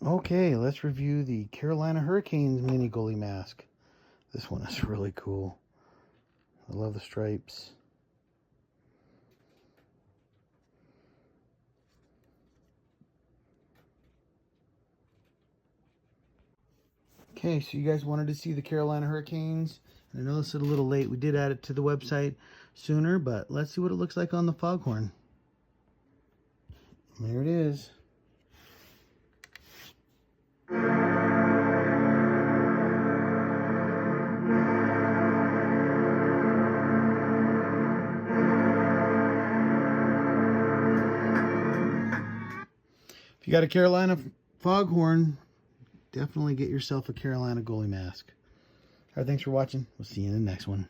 Okay, let's review the Carolina Hurricanes mini goalie mask. This one is really cool. I love the stripes. Okay, so you guys wanted to see the Carolina Hurricanes. And I know this is a little late. We did add it to the website sooner, but let's see what it looks like on the foghorn. There it is. If you got a Carolina foghorn, definitely get yourself a Carolina goalie mask. All right, thanks for watching. We'll see you in the next one.